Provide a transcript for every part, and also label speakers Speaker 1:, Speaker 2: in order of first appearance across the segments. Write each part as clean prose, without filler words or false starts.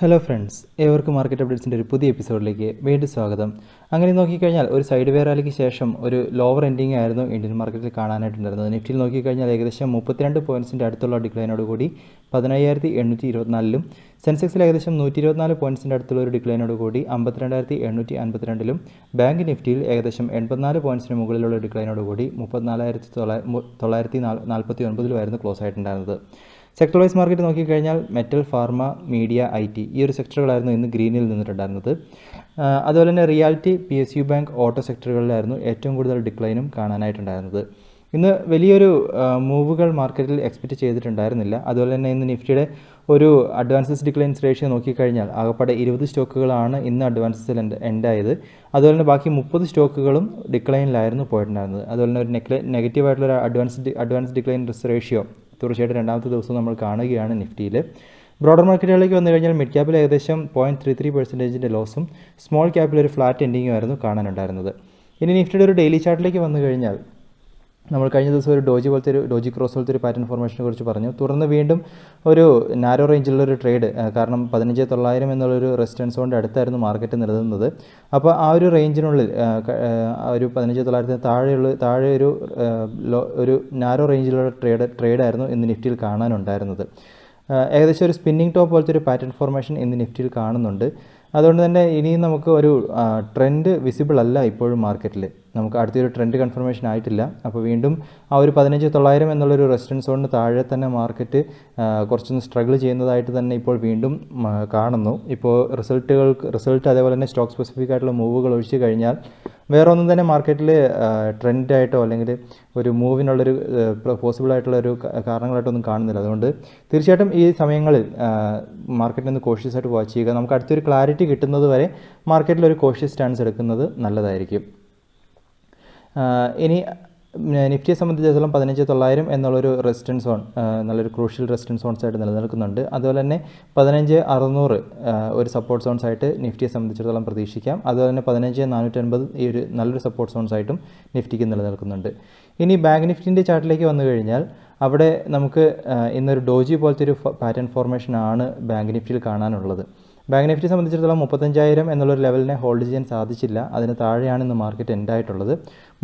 Speaker 1: Hello friends, ഏവർക്കും market അപ്ഡേറ്റ്സിൻ്റെ ഒരു പുതിയ എപ്പിസോഡിലേക്ക് വീണ്ടും സ്വാഗതം. അങ്ങനെ നോക്കിക്കഴിഞ്ഞാൽ ഒരു സൈഡ് വേ റാലിക്ക് ശേഷം ഒരു ലോവർ എൻഡിങ് ആയിരുന്നു ഇന്ത്യൻ മാർക്കറ്റിൽ കാണാനായിട്ടുണ്ടായിരുന്നത്. നിഫ്റ്റിയിൽ നോക്കിക്കഴിഞ്ഞാൽ ഏകദേശം 32 പോയിൻറ്റ്സിൻ്റെ അടുത്തുള്ള ഡിക്ലൈനോട് കൂടി 15,824-ലും, സെൻസെക്സിൽ ഏകദേശം 124 പോയിൻറ്റ്സിൻ്റെ അടുത്തുള്ള ഒരു ഡിക്ലൈനോട് കൂടി 52,852-ലും, ബാങ്ക് നിഫ്റ്റിയിൽ ഏകദേശം 84 പോയിൻറ്റ്സിന് മുകളിലുള്ള ഡിക്ലൈനോട് കൂടി 34,949-ലുമായിരുന്നു ക്ലോസ് ആയിട്ടുണ്ടായിരുന്നത്. സെക്ടർ വൈസ് മാർക്കറ്റ് നോക്കിക്കഴിഞ്ഞാൽ മെറ്റൽ, ഫാർമ, മീഡിയ, IT ഈ ഒരു സെക്ടറുകളായിരുന്നു ഇന്ന് ഗ്രീനിൽ നിന്നിട്ടുണ്ടായിരുന്നത്. അതുപോലെ തന്നെ റിയാലിറ്റി, PSU ബാങ്ക്, ഓട്ടോ സെക്ടറുകളിലായിരുന്നു ഏറ്റവും കൂടുതൽ ഡിക്ലൈനും കാണാനായിട്ടുണ്ടായിരുന്നത്. ഇന്ന് വലിയൊരു മൂവുകൾ മാർക്കറ്റിൽ എക്സ്പെക്റ്റ് ചെയ്തിട്ടുണ്ടായിരുന്നില്ല. അതുപോലെ തന്നെ ഇന്ന് നിഫ്റ്റിയുടെ ഒരു അഡ്വാൻസസ് ഡിക്ലൈൻസ് റേഷ്യോ നോക്കിക്കഴിഞ്ഞാൽ ആകപ്പാടെ 20 സ്റ്റോക്കുകളാണ് ഇന്ന് അഡ്വാൻസസിൽ എൻഡായത്. അതുപോലെ തന്നെ ബാക്കി 30 സ്റ്റോക്കുകളും ഡിക്ലൈനിലായിരുന്നു പോയിട്ടുണ്ടായിരുന്നത്. അതുപോലെ തന്നെ ഒരു നെഗറ്റീവായിട്ടുള്ള അഡ്വാൻസ് ഡിക്ലൈൻ റേഷ്യോ തീർച്ചയായിട്ടും രണ്ടാമത്തെ ദിവസം നമ്മൾ കാണുകയാണ് നിഫ്റ്റിയിൽ. ബ്രോഡർ മാർക്കറ്റുകളിലേക്ക് വന്നു കഴിഞ്ഞാൽ മിഡ് ക്യാപ്പിൽ ഏകദേശം 0.33% ലോസും സ്മോൾ ക്യാപ്പിൽ ഒരു ഫ്ലാറ്റ് എൻഡിങ്ങും ആയിരുന്നു കാണാനുണ്ടായിരുന്നത്. ഇനി നിഫ്റ്റിയുടെ ഒരു ഡെയിലി ചാർട്ടിലേക്ക് വന്നു കഴിഞ്ഞാൽ നമ്മൾ കഴിഞ്ഞ ദിവസം ഒരു ഡോജി ക്രോസ് പോലത്തെ ഒരു പാറ്റേൺ ഫോർമേഷനെ കുറിച്ച് പറഞ്ഞു. തുടർന്ന് വീണ്ടും ഒരു നാരോ റേഞ്ചിലുള്ളൊരു ട്രേഡ്, കാരണം 15,900 എന്നുള്ളൊരു റെസിസ്റ്റൻസ് കൊണ്ട് അടുത്തായിരുന്നു മാർക്കറ്റ് നിലനിന്നത്. അപ്പോൾ ആ ഒരു റേഞ്ചിനുള്ളിൽ ഒരു 15,900 താഴെ ഒരു നാരോ റേഞ്ചിലുള്ള ട്രേഡായിരുന്നു ഇന്ന് നിഫ്റ്റിയിൽ കാണാനുണ്ടായിരുന്നത്. ഏകദേശം ഒരു സ്പിന്നിങ് ടോപ്പ് പോലത്തെ ഒരു പാറ്റേൺ ഫോർമേഷൻ ഇന്ന് നിഫ്റ്റിയിൽ കാണുന്നുണ്ട്. അതുകൊണ്ട് തന്നെ ഇനിയും നമുക്ക് ഒരു ട്രെൻഡ് വിസിബിൾ അല്ല ഇപ്പോഴും മാർക്കറ്റിൽ. നമുക്ക് അടുത്തൊരു ട്രെൻഡ് കൺഫർമേഷൻ ആയിട്ടില്ല. അപ്പോൾ വീണ്ടും ആ ഒരു 15,900 എന്നുള്ളൊരു റെസിസ്റ്റൻസ് സോണിന് താഴെ തന്നെ മാർക്കറ്റ് കുറച്ചൊന്ന് സ്ട്രഗിൾ ചെയ്യുന്നതായിട്ട് തന്നെ ഇപ്പോൾ വീണ്ടും കാണുന്നു. ഇപ്പോൾ റിസൾട്ട് അതേപോലെ തന്നെ സ്റ്റോക്ക് സ്പെസിഫിക് ആയിട്ടുള്ള മൂവുകൾ ഒഴിച്ച് കഴിഞ്ഞാൽ വേറെ ഒന്നും തന്നെ മാർക്കറ്റിൽ ട്രെൻഡായിട്ടോ അല്ലെങ്കിൽ ഒരു മൂവിനുള്ളൊരു പോസിബിളായിട്ടുള്ള ഒരു കാരണങ്ങളായിട്ടൊന്നും കാണുന്നില്ല. അതുകൊണ്ട് തീർച്ചയായിട്ടും ഈ സമയങ്ങളിൽ മാർക്കറ്റിൽ നിന്ന് കോഷ്യസ് ആയിട്ട് വാച്ച് ചെയ്യുക. നമുക്ക് അടുത്തൊരു ക്ലാരിറ്റി കിട്ടുന്നത് വരെ മാർക്കറ്റിൽ ഒരു കോഷ്യസ് സ്റ്റാൻസ് എടുക്കുന്നത് നല്ലതായിരിക്കും. ഇനി നിഫ്റ്റിയെ സംബന്ധിച്ചിടത്തോളം 15,900 എന്നുള്ളൊരു റെസിസ്റ്റൻസ് സോൺ നല്ലൊരു ക്രൂഷ്യൽ റെസിസ്റ്റൻസ് സോൺസ് ആയിട്ട് നിലനിൽക്കുന്നുണ്ട്. അതുപോലെ തന്നെ 15,600 ഒരു സപ്പോർട്ട് സോൺസ് ആയിട്ട് നിഫ്റ്റിയെ സംബന്ധിച്ചിടത്തോളം പ്രതീക്ഷിക്കാം. അതുപോലെ തന്നെ 15,450 ഈ ഒരു നല്ലൊരു സപ്പോർട്ട് സോൺസ് ആയിട്ടും നിഫ്റ്റിക്ക് നിലനിൽക്കുന്നുണ്ട്. ഇനി ബാങ്ക് നിഫ്റ്റിൻ്റെ ചാർട്ടിലേക്ക് വന്നു കഴിഞ്ഞാൽ അവിടെ നമുക്ക് ഇന്നൊരു ഡോജി പോലത്തെ ഒരു പാറ്റേൺ ഫോർമേഷനാണ് ബാങ്ക് നിഫ്റ്റിയിൽ കാണാനുള്ളത്. ബാങ്ക് നിഫ്റ്റിയെ സംബന്ധിച്ചിടത്തോളം 35,000 എന്നുള്ളൊരു ലെവലിനെ ഹോൾഡ് ചെയ്യാൻ സാധിച്ചില്ല. അതിന് താഴെയാണ് ഇന്ന് മാർക്കറ്റ് എൻഡായിട്ടുള്ളത്.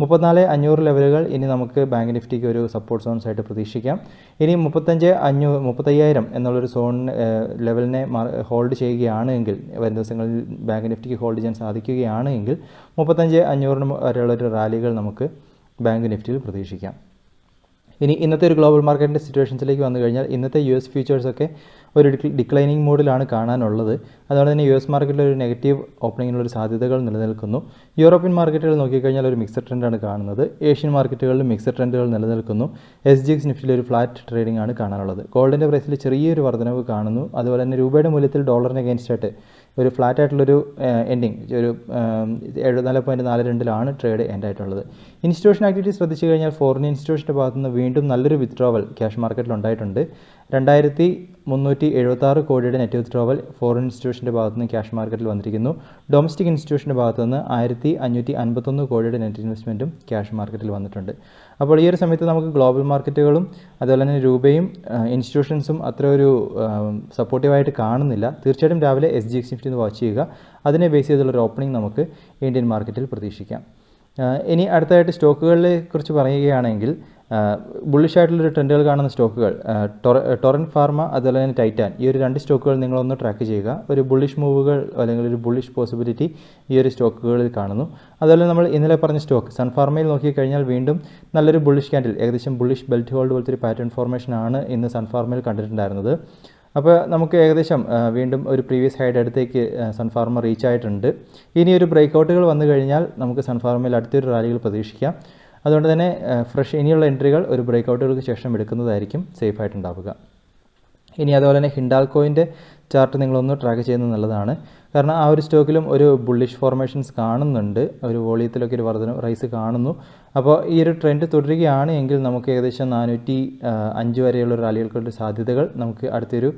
Speaker 1: 34,500 ലെവലുകൾ ഇനി നമുക്ക് ബാങ്ക് നിഫ്റ്റിക്ക് ഒരു സപ്പോർട്ട് സോൺസ് ആയിട്ട് പ്രതീക്ഷിക്കാം. ഇനി 35,000 എന്നുള്ളൊരു ലെവലിനെ ഹോൾഡ് ചെയ്യുകയാണെങ്കിൽ, വരും ദിവസങ്ങളിൽ ബാങ്ക് നിഫ്റ്റിക്ക് ഹോൾഡ് ചെയ്യാൻ സാധിക്കുകയാണെങ്കിൽ 35,500 വരെയുള്ളൊരു റാലികൾ നമുക്ക് ബാങ്ക് നിഫ്റ്റിയിൽ പ്രതീക്ഷിക്കാം. ഇനി ഇന്നത്തെ ഒരു ഗ്ലോബൽ മാർക്കറ്റിൻ്റെ സിറ്റുവേഷൻസിലേക്ക് വന്നു കഴിഞ്ഞാൽ ഇന്നത്തെ US ഫ്യൂച്ചേഴ്സൊക്കെ ഒരു ഡിക്ലൈനിങ് മോഡിലാണ് കാണാനുള്ളത്. അതുകൊണ്ട് തന്നെ US മാർക്കറ്റിൽ ഒരു നെഗറ്റീവ് ഓപ്പണിങ്ങിനുള്ളൊരു സാധ്യതകൾ നിലനിൽക്കുന്നു. യൂറോപ്യൻ മാർക്കറ്റുകൾ നോക്കിക്കഴിഞ്ഞാൽ ഒരു മിക്സഡ് ട്രെൻഡാണ് കാണുന്നത്. ഏഷ്യൻ മാർക്കറ്റുകളിലും മിക്സഡ് ട്രെൻഡുകൾ നിലനിൽക്കുന്നു. SGX നിഫ്റ്റിയിൽ ഒരു ഫ്ലാറ്റ് ട്രേഡിംഗ് ആണ് കാണാനുള്ളത്. ഗോൾഡിൻ്റെ പ്രൈസിൽ ചെറിയൊരു വർധനവ് കാണുന്നു. അതുപോലെ തന്നെ രൂപയുടെ മൂല്യത്തിൽ ഡോളറിന് അഗേൻസ്റ്റ് ആയിട്ട് ഒരു ഫ്ലാറ്റ് ആയിട്ടുള്ളൊരു എൻഡിങ് ഒരു 74.42 ട്രേഡ് എൻഡ് ആയിട്ടുള്ളത്. ഇൻസ്റ്റിറ്റ്യൂഷൻ ആക്ടിവിറ്റീസ് ശ്രദ്ധിച്ചു കഴിഞ്ഞാൽ ഫോറിൻ ഇൻസ്റ്റിറ്റ്യൂഷൻ്റെ ഭാഗത്തുനിന്ന് വീണ്ടും നല്ലൊരു വിത്ഡ്രോവൽ ക്യാഷ് മാർക്കറ്റിൽ ഉണ്ടായിട്ടുണ്ട്. 2,376 കോടിയുടെ നെറ്റ് വിത്ഡ്രോവൽ ഫോറിൻ ഇൻസ്റ്റിറ്റ്യൂഷൻ്റെ ഭാഗത്തുനിന്ന് ക്യാഷ് മാർക്കറ്റിൽ വന്നിരിക്കുന്നു. ഡൊമസ്റ്റിക് ഇൻസ്റ്റിറ്റ്യൂഷൻ്റെ ഭാഗത്തുനിന്ന് 1,551 കോടിയുടെ നെറ്റ് ഇൻവെസ്റ്റ്മെൻറ്റും ക്യാഷ് മാർക്കറ്റിൽ വന്നിട്ടുണ്ട്. അപ്പോൾ ഈ ഒരു സമയത്ത് നമുക്ക് ഗ്ലോബൽ മാർക്കറ്റുകളും അതുപോലെ തന്നെ രൂപയും ഇൻസ്റ്റിറ്റ്യൂഷൻസും അത്ര ഒരു സപ്പോർട്ടീവായിട്ട് കാണുന്നില്ല. തീർച്ചയായിട്ടും രാവിലെ SGX നിഫ്റ്റി ഒന്ന് വാച്ച് ചെയ്യുക. അതിനെ ബേസ് ചെയ്തുള്ളൊരു ഓപ്പണിംഗ് നമുക്ക് ഇന്ത്യൻ മാർക്കറ്റിൽ പ്രതീക്ഷിക്കാം. ഇനി അടുത്തതായിട്ട് സ്റ്റോക്കുകളെ കുറിച്ച് പറയുകയാണെങ്കിൽ ബുള്ളിഷ് ആയിട്ടുള്ളൊരു ട്രെൻഡുകൾ കാണുന്ന സ്റ്റോക്കുകൾ ടൊറൻറ്റ്, ഫാർമ അതുപോലെ തന്നെ ടൈറ്റാൻ, ഈ ഒരു 2 സ്റ്റോക്കുകൾ നിങ്ങളൊന്ന് ട്രാക്ക് ചെയ്യുക. ഒരു ബുള്ളിഷ് മൂവുകൾ അല്ലെങ്കിൽ ഒരു ബുള്ളിഷ് പോസിബിലിറ്റി ഈ ഒരു സ്റ്റോക്കുകളിൽ കാണുന്നു. അതുപോലെ നമ്മൾ ഇന്നലെ പറഞ്ഞ സ്റ്റോക്ക് സൺഫാർമയിൽ നോക്കിക്കഴിഞ്ഞാൽ വീണ്ടും നല്ലൊരു ബുള്ളിഷ് ക്യാൻഡിൽ, ഏകദേശം ബുള്ളിഷ് ബെൽറ്റ് ഹോൾഡ് പോലത്തെ ഒരു പാറ്റേൺ ഫോർമേഷനാണ് ഇന്ന് സൺഫാർമയിൽ കണ്ടിട്ടുണ്ടായിരുന്നത്. അപ്പോൾ നമുക്ക് ഏകദേശം വീണ്ടും ഒരു പ്രീവിയസ് ഹൈഡ് അടുത്തേക്ക് സൺഫാർമ റീച്ച് ആയിട്ടുണ്ട്. ഇനി ഒരു ബ്രേക്കൗട്ടുകൾ വന്നു കഴിഞ്ഞാൽ നമുക്ക് സൺഫാർമയിൽ അടുത്തൊരു റാലികൾ പ്രതീക്ഷിക്കാം. അതുകൊണ്ട് തന്നെ ഇനിയുള്ള എൻട്രികൾ ഒരു ബ്രേക്കൗട്ടുകൾക്ക് ശേഷം എടുക്കുന്നതായിരിക്കും സേഫ് ആയിട്ടുണ്ടാവുക. ഇനി അതുപോലെ തന്നെ ഹിൻഡാൽകോയിൻ്റെ ചാർട്ട് നിങ്ങളൊന്ന് ട്രാക്ക് ചെയ്യുന്നത് നല്ലതാണ്. കാരണം ആ ഒരു സ്റ്റോക്കിലും ഒരു ബുള്ളിഷ് ഫോർമേഷൻസ് കാണുന്നുണ്ട്. ഒരു വോളിയത്തിലൊക്കെ ഒരു റൈസ് കാണുന്നു. അപ്പോൾ ഈ ഒരു ട്രെൻഡ് തുടരുകയാണ് എങ്കിൽ നമുക്ക് ഏകദേശം 405 വരെയുള്ള റാലികൾക്കുള്ള സാധ്യതകൾ നമുക്ക് അടുത്തൊരു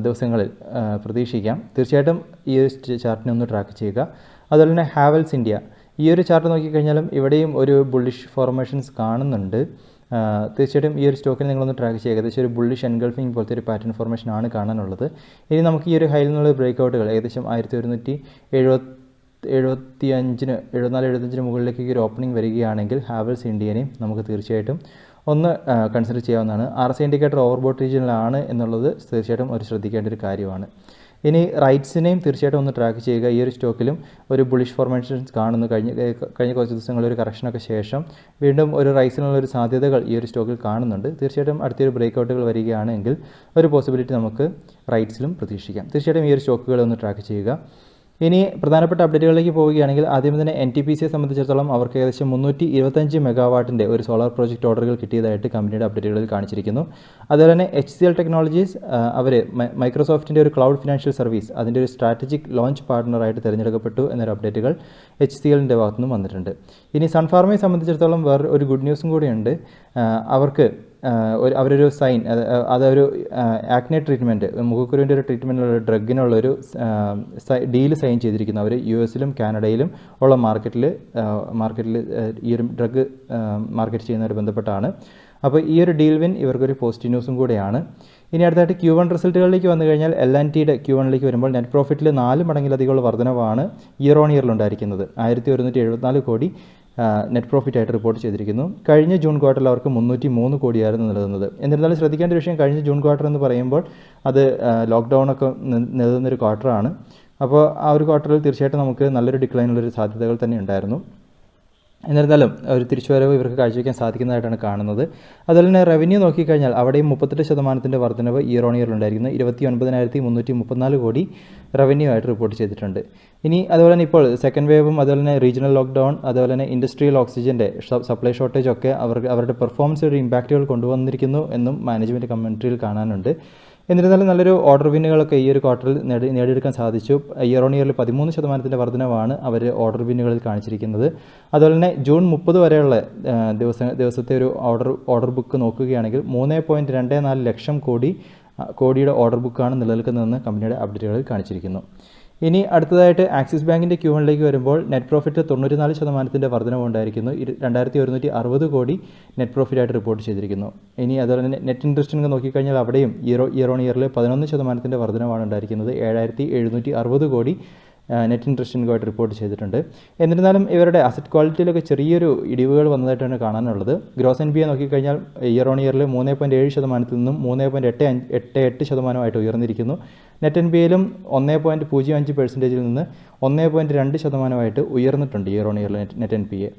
Speaker 1: ദിവസങ്ങളിൽ പ്രതീക്ഷിക്കാം. തീർച്ചയായിട്ടും ഈ ഒരു ചാർട്ടിനെ ഒന്ന് ട്രാക്ക് ചെയ്യുക. അതുപോലെ തന്നെ ഹാവൽസ് ഇന്ത്യ, ഈ ഒരു ചാർട്ട് നോക്കിക്കഴിഞ്ഞാലും ഇവിടെയും ഒരു ബുള്ളിഷ് ഫോർമേഷൻസ് കാണുന്നുണ്ട്. തീർച്ചയായിട്ടും ഈ ഒരു സ്റ്റോക്കിനെ നിങ്ങളൊന്ന് ട്രാക്ക് ചെയ്യുക. ഏകദേശം ഒരു ബുള്ളിഷ് എൻഗൾഫിംഗ് പോലത്തെ ഒരു പാറ്റേൺ ഫോർമേഷൻ ആണ് കാണാനുള്ളത്. ഇനി നമുക്ക് ഈ ഒരു ഹൈയിൽ നിന്നുള്ള ബ്രേക്ക്ഔട്ടുകൾ ഏകദേശം 1175 മുകളിലേക്ക് ഒരു ഓപ്പണിംഗ് വരികയാണെങ്കിൽ ഹാവൽസ് ഇന്ത്യനെയും നമുക്ക് തീർച്ചയായിട്ടും ഒന്ന് കൺസിഡർ ചെയ്യാവുന്നതാണ്. RSI ഇൻഡിക്കേറ്റർ ഓവർബോട്ട് റീജിയനിലാണ് എന്നുള്ളത് തീർച്ചയായിട്ടും ഒരു ശ്രദ്ധിക്കേണ്ട ഒരു കാര്യമാണ്. ഇനി റൈറ്റ്സിനെയും തീർച്ചയായിട്ടും ഒന്ന് ട്രാക്ക് ചെയ്യുക. ഈ ഒരു സ്റ്റോക്കിലും ഒരു ബുള്ളിഷ് ഫോർമേഷൻസ് കാണുന്നു. കഴിഞ്ഞ കുറച്ച് ദിവസങ്ങളിൽ ഒരു കറക്ഷനൊക്കെ ശേഷം വീണ്ടും ഒരു റൈസിനുള്ള ഒരു സാധ്യതകൾ ഈ ഒരു സ്റ്റോക്കിൽ കാണുന്നുണ്ട്. തീർച്ചയായിട്ടും അടുത്തൊരു ബ്രേക്ക്ഔട്ടുകൾ വരികയാണെങ്കിൽ ഒരു പോസിബിലിറ്റി നമുക്ക് റൈറ്റ്സിലും പ്രതീക്ഷിക്കാം. തീർച്ചയായിട്ടും ഈ ഒരു സ്റ്റോക്കുകളെ ഒന്ന് ട്രാക്ക് ചെയ്യുക. ഇനി പ്രധാനപ്പെട്ട അപ്ഡേറ്റുകളിലേക്ക് പോവുകയാണെങ്കിൽ ആദ്യം തന്നെ NTPCയെ സംബന്ധിച്ചിടത്തോളം അവർക്ക് ഏകദേശം 325 മെഗാവാട്ടിൻ്റെ ഒരു സോളാർ പ്രോജക്റ്റ് ഓർഡറുകൾ കിട്ടിയതായിട്ട് കമ്പനിയുടെ അപ്ഡേറ്റുകളിൽ കാണിച്ചിരിക്കുന്നു. അതുപോലെ തന്നെ HCL ടെക്നോളജീസ് അവർ മൈക്രോസോഫ്റ്റിൻ്റെ ഒരു ക്ലൗഡ് ഫിനാൻഷ്യൽ സർവീസ് അതിൻ്റെ ഒരു സ്ട്രാറ്റജിക് ലോഞ്ച് പാർട്ണറായിട്ട് തിരഞ്ഞെടുക്കപ്പെട്ടു എന്നൊരു അപ്ഡേറ്റുകൾ HCLൻ്റെ ഭാഗത്തു നിന്നും വന്നിട്ടുണ്ട്. ഇനി സൺഫാർമയെ സംബന്ധിച്ചിടത്തോളം വേറെ ഒരു ഗുഡ് ന്യൂസും കൂടിയുണ്ട്. അവർക്ക് അവരൊരു സൈൻ അതൊരു ആക്നെ ട്രീറ്റ്മെൻറ്റ് മുഖക്കുരുവിൻ്റെ ഒരു ട്രീറ്റ്മെൻറ്റിനുള്ള ഡ്രഗിനുള്ളൊരു ഡീല് സൈൻ ചെയ്തിരിക്കുന്നു. അവർ US-ലും കാനഡയിലും ഉള്ള മാർക്കറ്റിൽ ഈ ഒരു ഡ്രഗ് മാർക്കറ്റ് ചെയ്യുന്നവർ ബന്ധപ്പെട്ടാണ്. അപ്പോൾ ഈ ഒരു ഡീൽ വിൻ ഇവർക്കൊരു പോസിറ്റീവ് ന്യൂസും കൂടെയാണ്. ഇനി അടുത്തായിട്ട് Q1 റിസൾട്ടുകളിലേക്ക് വന്നു കഴിഞ്ഞാൽ L&Tയുടെ Q1ലേക്ക് വരുമ്പോൾ നെറ്റ് പ്രോഫിറ്റിൽ 4 മടങ്ങിലധികമുള്ള വർധനവാണ് ഇയർ ഓൺ ഇയറിൽ ഉണ്ടായിരിക്കുന്നത്. 1174 കോടി നെറ്റ് പ്രോഫിറ്റായിട്ട് റിപ്പോർട്ട് ചെയ്തിരിക്കുന്നു. കഴിഞ്ഞ ജൂൺ ക്വാർട്ടറിൽ അവർക്ക് 303 കോടിയായിരുന്നു നിലനിന്നത്. എന്നിരുന്നാലും ശ്രദ്ധിക്കേണ്ട ഒരു വിഷയം, കഴിഞ്ഞ ജൂൺ ക്വാർട്ടർ എന്ന് പറയുമ്പോൾ അത് ലോക്ക്ഡൗണൊക്കെ നിലനിന്നൊരു ക്വാർട്ടറാണ്. അപ്പോൾ ആ ഒരു ക്വാർട്ടറിൽ തീർച്ചയായിട്ടും നമുക്ക് നല്ലൊരു ഡിക്ലൈനുള്ളൊരു സാധ്യതകൾ തന്നെ ഉണ്ടായിരുന്നു. എന്നിരുന്നാലും ഒരു തിരിച്ചുവരവ് ഇവർക്ക് കാഴ്ചവെക്കാൻ സാധിക്കുന്നതായിട്ടാണ് കാണുന്നത്. അതുപോലെ തന്നെ റവന്യൂ നോക്കിക്കഴിഞ്ഞാൽ അവിടെയും 38% വർധനവ് ഇയർ ഓൺ ഇയർ ഉണ്ടായിരിക്കുന്നു. 29,334 കോടി റവന്യൂ ആയിട്ട് റിപ്പോർട്ട് ചെയ്തിട്ടുണ്ട്. ഇനി അതുപോലെ തന്നെ ഇപ്പോൾ സെക്കൻഡ് വേവും അതുപോലെ തന്നെ റീജിയണൽ ലോക്ക്ഡൗൺ അതുപോലെ തന്നെ ഇൻഡസ്ട്രിയൽ ഓക്സിജൻ്റെ സപ്ലൈ ഷോർട്ടേജ് ഒക്കെ അവരുടെ പെർഫോമൻസ് ഒരു ഇമ്പാക്റ്റുകൾ കൊണ്ടുവന്നിരിക്കുന്നു എന്നും മാനേജ്മെൻറ്റ് കമൻട്രിയിൽ കാണാനുണ്ട്. എന്നിരുന്നാലും നല്ലൊരു ഓർഡർ വിന്നുകളൊക്കെ ഈ ഒരു ക്വാർട്ടറിൽ നേടിയെടുക്കാൻ സാധിച്ചു. ഇയർ ഓൺ ഇയറിൽ 13% വർധനവാണ് അവർ ഓർഡർ വിന്നുകളിൽ കാണിച്ചിരിക്കുന്നത്. അതുപോലെ തന്നെ ജൂൺ 30 വരെയുള്ള ദിവസത്തെ ഒരു ഓർഡർ ബുക്ക് നോക്കുകയാണെങ്കിൽ 3.24 ലക്ഷം കോടിയുടെ ഓർഡർ ബുക്കാണ് നിലനിൽക്കുന്നതെന്ന് കമ്പനിയുടെ അപ്ഡേറ്റുകളിൽ കാണിച്ചിരിക്കുന്നു. ഇനി അടുത്തതായിട്ട് ആക്സിസ് ബാങ്കിൻ്റെ Q1ലേക്ക് വരുമ്പോൾ നെറ്റ് പ്രോഫിറ്റ് 94% വർധനവ് ഉണ്ടായിരിക്കുന്നു. 2160 കോടി നെറ്റ് പ്രോഫിറ്റായിട്ട് റിപ്പോർട്ട് ചെയ്തിരിക്കുന്നു. ഇനി അതുപോലെ തന്നെ നെറ്റ് ഇൻട്രസ്റ്റ് ഇൻകം നോക്കിക്കഴിഞ്ഞാൽ അവിടെയും ഇയർ ഓൺ ഇയറിൽ 11% വർധനവാണ് ഉണ്ടായിരിക്കുന്നത്. 7760 കോടി നെറ്റ് ഇൻട്രസ്റ്റ് ഇൻകമായിട്ട് റിപ്പോർട്ട് ചെയ്തിട്ടുണ്ട്. എന്നിരുന്നാലും ഇവരുടെ അസറ്റ് ക്വാളിറ്റിയിലൊക്കെ ചെറിയൊരു ഇടിവുകൾ വന്നതായിട്ടാണ് കാണാനുള്ളത്. ഗ്രോസ് NPA നോക്കിക്കഴിഞ്ഞാൽ ഇയർ ഓൺ ഇയറിൽ 3.7% നിന്നും 3.88% ഉയർന്നിരിക്കുന്നു. നെറ്റ് NPAയിലും 1.05% നിന്ന് 1.2% ഉയർന്നിട്ടുണ്ട് ഇയർ ഓൺ ഇയറിൽ നെറ്റ് NPA.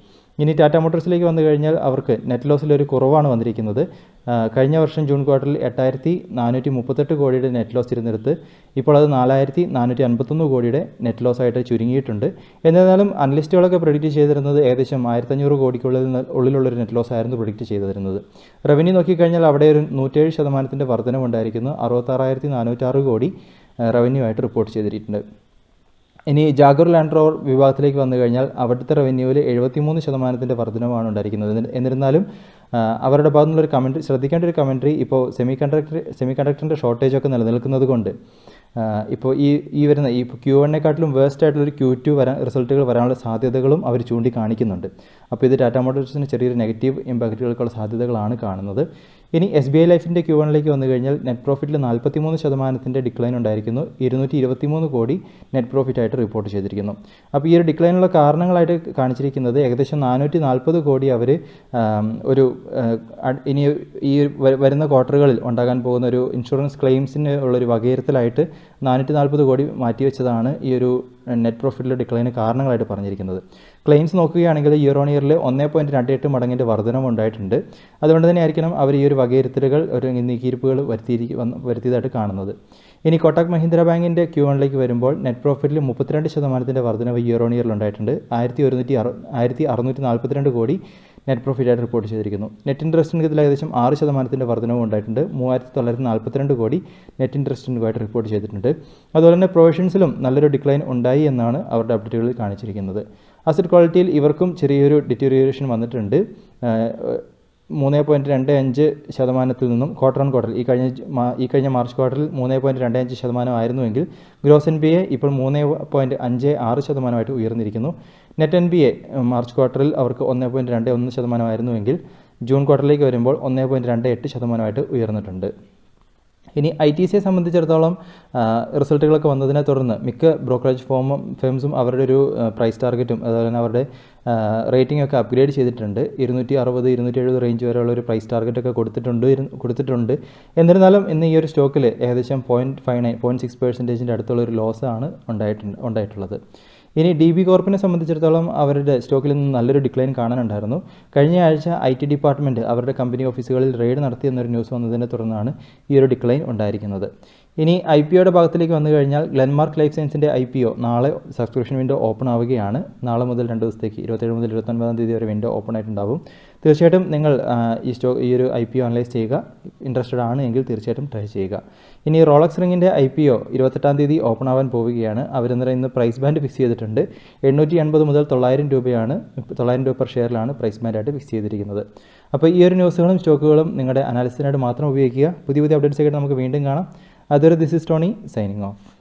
Speaker 1: ഇനി ടാറ്റ മോട്ടോഴ്സിലേക്ക് വന്നു കഴിഞ്ഞാൽ അവർക്ക് നെറ്റ് ലോസിലൊരു കുറവാണ് വന്നിരിക്കുന്നത്. കഴിഞ്ഞ വർഷം ജൂൺ ക്വാർട്ടറിൽ 8438 കോടിയുടെ നെറ്റ് ലോസ് ഇരുന്നിടത്ത് ഇപ്പോൾ അത് 4451 കോടിയുടെ നെറ്റ് ലോസ് ആയിട്ട് ചുരുങ്ങിയിട്ടുണ്ട്. എന്നിരുന്നാലും അനലിസ്റ്റുകളൊക്കെ പ്രെഡിക്റ്റ് ചെയ്തിരുന്നത് ഏകദേശം 1500 കോടിക്കുള്ളിലുള്ളൊരു നെറ്റ് ലോസ് ആയിരുന്നു പ്രെഡിക്റ്റ് ചെയ്തിരുന്നത്. റവന്യൂ നോക്കിക്കഴിഞ്ഞാൽ അവിടെ ഒരു 107% വർധനവുണ്ടായിരിക്കുന്നു. 66,406 കോടി റവന്യൂ ആയിട്ട് റിപ്പോർട്ട് ചെയ്തിട്ടുണ്ട്. ഇനി ജാഗൂർ ലാൻഡ് റോവർ വിഭാഗത്തിലേക്ക് വന്നു കഴിഞ്ഞാൽ അവിടുത്തെ റവന്യൂവിൽ 73% വർധനമാണ് ഉണ്ടായിരിക്കുന്നത്. എന്നിരുന്നാലും അവരുടെ ഭാഗത്തു നിന്നുള്ളൊരു കമൻട്രി ശ്രദ്ധിക്കേണ്ട ഒരു കമൻട്രി ഇപ്പോൾ സെമികണ്ടക്ടറിൻ്റെ ഷോർട്ടേജൊക്കെ നിലനിൽക്കുന്നത് കൊണ്ട് ഇപ്പോൾ ഈ വരുന്ന ഈ Q1നെക്കാട്ടിലും വേസ്റ്റ് ആയിട്ടുള്ളൊരു Q2 റിസൾട്ടുകൾ വരാനുള്ള സാധ്യതകളും അവർ ചൂണ്ടിക്കാണിക്കുന്നുണ്ട്. അപ്പോൾ ഇത് ടാറ്റ മോട്ടോഴ്സിന് ചെറിയൊരു നെഗറ്റീവ് ഇമ്പാക്റ്റുകൾക്കുള്ള സാധ്യതകളാണ് കാണുന്നത്. ഇനി SBI ലൈഫിൻ്റെ Q1ലേക്ക് വന്നു കഴിഞ്ഞാൽ നെറ്റ് പ്രോഫിറ്റിൽ 43% ഡിക്ലൈൻ ഉണ്ടായിരിക്കുന്നു. 223 കോടി നെറ്റ് പ്രോഫിറ്റായിട്ട് റിപ്പോർട്ട് ചെയ്തിരിക്കുന്നു. അപ്പോൾ ഈ ഒരു ഡിക്ലൈനുള്ള കാരണങ്ങളായിട്ട് കാണിച്ചിരിക്കുന്നത് ഏകദേശം 440 കോടി അവർ ഇനി ഈ വരുന്ന ക്വാർട്ടറുകളിൽ ഉണ്ടാകാൻ പോകുന്ന ഒരു ഇൻഷുറൻസ് ക്ലെയിംസിന് ഉള്ളൊരു വകയിരുത്തലായിട്ട് 440 കോടി മാറ്റിവെച്ചതാണ് ഈ ഒരു നെറ്റ് പ്രോഫിറ്റിലെ ഡിക്ലൈന് കാരണങ്ങളായിട്ട് പറഞ്ഞിരിക്കുന്നത്. ക്ലെയിംസ് നോക്കുകയാണെങ്കിൽ ഇയർ ഓൺ ഇയറിൽ 1.28 മടങ്ങിൻ്റെ വർധനം ഉണ്ടായിട്ടുണ്ട്. അതുകൊണ്ട് തന്നെ ആയിരിക്കണം അവർ ഈ ഒരു വകയിരുത്തലുകൾ ഒരു നീക്കിയിരിപ്പുകൾ വരുത്തിയതായിട്ട് കാണുന്നത്. ഇനി കോട്ടക് മഹീന്ദ്ര ബാങ്കിൻ്റെ Q1ലേക്ക് വരുമ്പോൾ നെറ്റ് പ്രോഫിറ്റിൽ 32% വർധനവ് ഇയർ ഓൺ ഇയറിൽ ഉണ്ടായിട്ടുണ്ട്. 1642 കോടി നെറ്റ് പ്രോഫിറ്റായിട്ട് റിപ്പോർട്ട് ചെയ്തിരിക്കുന്നു. നെറ്റ് ഇൻട്രസ്റ്റ് ഇൻകത്തിൽ ഏകദേശം 6% വർധനവും ഉണ്ടായിട്ടുണ്ട്. 3942 കോടി നെറ്റ് ഇൻട്രസ്റ്റ് ഇൻകമായിട്ട് റിപ്പോർട്ട് ചെയ്തിട്ടുണ്ട്. അതുപോലെ തന്നെ പ്രൊവിഷൻസിലും നല്ലൊരു ഡിക്ലൈൻ ഉണ്ടായി എന്നാണ് അവരുടെ അപ്ഡേറ്റുകളിൽ കാണിച്ചിരിക്കുന്നത്. അസറ്റ് ക്വാളിറ്റിയിൽ ഇവർക്കും ചെറിയൊരു ഡിറ്റീരിയേഷൻ വന്നിട്ടുണ്ട്. 3.25% നിന്നും ക്വാർട്ടർ ഓൺ ക്വാർട്ടർ ഈ കഴിഞ്ഞ മാർച്ച് ക്വാർട്ടറിൽ 3.25% ആയിരുന്നുവെങ്കിൽ ഗ്രോസ് NPA ഇപ്പോൾ 3.56% ഉയർന്നിരിക്കുന്നു. നെറ്റ് NPA മാർച്ച് ക്വാർട്ടറിൽ അവർക്ക് 1.21% ആയിരുന്നുവെങ്കിൽ ജൂൺ ക്വാർട്ടറിലേക്ക് വരുമ്പോൾ 1.28% ഉയർന്നിട്ടുണ്ട്. ഇനി ITCയെ സംബന്ധിച്ചിടത്തോളം റിസൾട്ടുകളൊക്കെ വന്നതിനെ തുടർന്ന് മിക്ക ബ്രോക്കറേജ് ഫേംസും അവരുടെ ഒരു പ്രൈസ് ടാർഗറ്റും അതുപോലെ തന്നെ അവരുടെ റേറ്റിംഗ് ഒക്കെ അപ്ഗ്രേഡ് ചെയ്തിട്ടുണ്ട്. 260-270 റേഞ്ച് വരെയുള്ള ഒരു പ്രൈസ് ടാർഗറ്റൊക്കെ കൊടുത്തിട്ടുണ്ട്. എന്നിരുന്നാലും ഇന്ന് ഈ ഒരു സ്റ്റോക്കിൽ ഏകദേശം 0.6% അടുത്തുള്ള ഒരു ലോസാണ് ഉണ്ടായിട്ടുള്ളത്. ഇനി DB കോർപ്പിനെ സംബന്ധിച്ചിടത്തോളം അവരുടെ സ്റ്റോക്കിൽ നിന്ന് നല്ലൊരു ഡിക്ലൈൻ കാണാനുണ്ടായിരുന്നു. കഴിഞ്ഞ ആഴ്ച IT ഡിപ്പാർട്ട്മെൻറ്റ് അവരുടെ കമ്പനി ഓഫീസുകളിൽ റെയ്ഡ് നടത്തിയെന്നൊരു ന്യൂസ് വന്നതിനെ തുടർന്നാണ് ഈ ഒരു ഡിക്ലൈൻ ഉണ്ടായിരിക്കുന്നത്. ഇനി IPOയുടെ ഭാഗത്തിലേക്ക് വന്നു കഴിഞ്ഞാൽ ഗ്ലെൻമാർക്ക് ലൈഫ് സയൻസിൻ്റെ IPO നാളെ സബ്സ്ക്രിപ്ഷൻ വിൻഡോ ഓപ്പൺ ആവുകയാണ്. നാളെ മുതൽ 2 ദിവസത്തേക്ക് 27 മുതൽ 29 തീയതി വരെ വിൻഡോ ഓപ്പൺ ആയിട്ടുണ്ടാവും. തീർച്ചയായിട്ടും നിങ്ങൾ ഈ ഒരു IPO അനലൈസ് ചെയ്യുക. ഇൻട്രസ്റ്റഡ് ആണ് എങ്കിൽ തീർച്ചയായിട്ടും ട്രൈ ചെയ്യുക. ഇനി റോളക്സ് റിങ്ങിൻ്റെ IPO 28 തീയതി ഓപ്പൺ ആവാൻ പോവുകയാണ്. അവരെന്നേരം ഇന്ന് പ്രൈസ് ബാൻഡ് ഫിക്സ് ചെയ്തിട്ടുണ്ട്. 880 മുതൽ 900 രൂപയാണ് 900 രൂപ പെർ ഷെയറിലാണ് പ്രൈസ് ബാൻഡായിട്ട് ഫിക്സ് ചെയ്തിരിക്കുന്നത്. അപ്പോൾ ഈ ഒരു ന്യൂസുകളും സ്റ്റോക്കുകളും നിങ്ങളുടെ അനാലിസിനായിട്ട് മാത്രം ഉപയോഗിക്കുക. പുതിയ അപ്ഡേറ്റ്സ് ആയിട്ട് നമുക്ക് വീണ്ടും കാണാം. അതുവരെ this is Tony signing off.